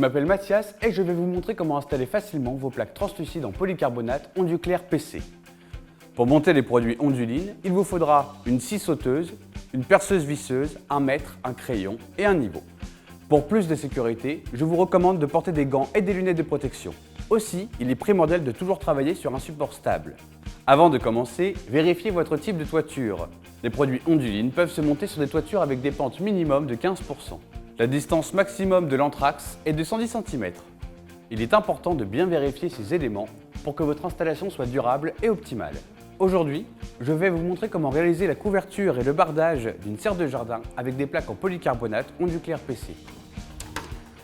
m'appelle Mathias et je vais vous montrer comment installer facilement vos plaques translucides en polycarbonate OnduClair PC. Pour monter les produits Onduline, il vous faudra une scie sauteuse, une perceuse visseuse, un mètre, un crayon et un niveau. Pour plus de sécurité, je vous recommande de porter des gants et des lunettes de protection. Aussi, il est primordial de toujours travailler sur un support stable. Avant de commencer, vérifiez votre type de toiture. Les produits Onduline peuvent se monter sur des toitures avec des pentes minimum de 15%. La distance maximum de l'anthrax est de 110 cm. Il est important de bien vérifier ces éléments pour que votre installation soit durable et optimale. Aujourd'hui, je vais vous montrer comment réaliser la couverture et le bardage d'une serre de jardin avec des plaques en polycarbonate OnduClair PC.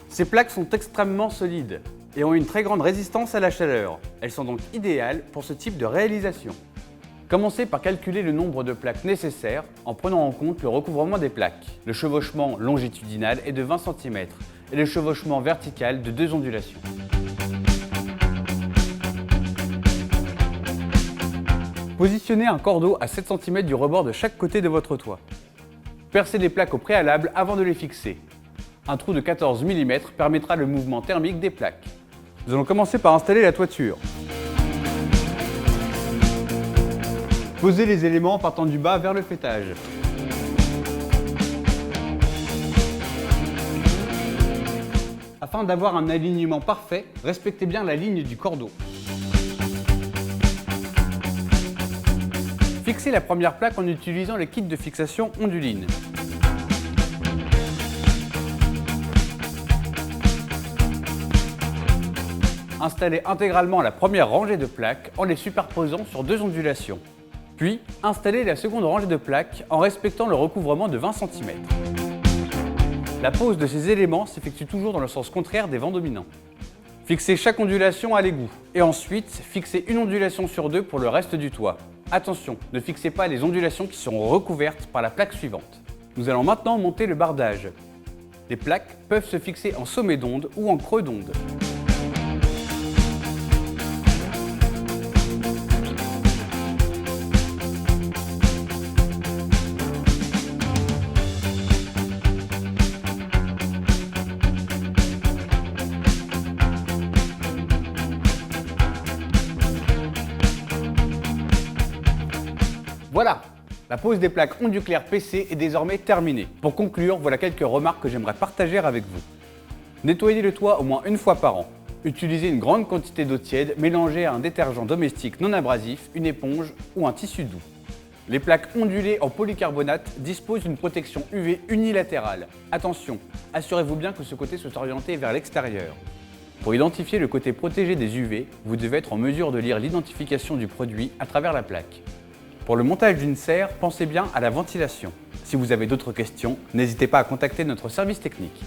Ces plaques sont extrêmement solides et ont une très grande résistance à la chaleur. Elles sont donc idéales pour ce type de réalisation. Commencez par calculer le nombre de plaques nécessaires en prenant en compte le recouvrement des plaques. Le chevauchement longitudinal est de 20 cm et le chevauchement vertical de 2 ondulations. Positionnez un cordeau à 7 cm du rebord de chaque côté de votre toit. Percez les plaques au préalable avant de les fixer. Un trou de 14 mm permettra le mouvement thermique des plaques. Nous allons commencer par installer la toiture. Posez les éléments en partant du bas vers le faîtage. Afin d'avoir un alignement parfait, respectez bien la ligne du cordeau. Fixez la première plaque en utilisant le kit de fixation Onduline. Installez intégralement la première rangée de plaques en les superposant sur 2 ondulations. Puis, installez la seconde rangée de plaques en respectant le recouvrement de 20 cm. La pose de ces éléments s'effectue toujours dans le sens contraire des vents dominants. Fixez chaque ondulation à l'égout et ensuite fixez une ondulation sur 2 pour le reste du toit. Attention, ne fixez pas les ondulations qui seront recouvertes par la plaque suivante. Nous allons maintenant monter le bardage. Les plaques peuvent se fixer en sommet d'onde ou en creux d'onde. Voilà, la pose des plaques OnduClair PC est désormais terminée. Pour conclure, voilà quelques remarques que j'aimerais partager avec vous. Nettoyez le toit au moins une fois par an. Utilisez une grande quantité d'eau tiède mélangée à un détergent domestique non abrasif, une éponge ou un tissu doux. Les plaques ondulées en polycarbonate disposent d'une protection UV unilatérale. Attention, assurez-vous bien que ce côté soit orienté vers l'extérieur. Pour identifier le côté protégé des UV, vous devez être en mesure de lire l'identification du produit à travers la plaque. Pour le montage d'une serre, pensez bien à la ventilation. Si vous avez d'autres questions, n'hésitez pas à contacter notre service technique.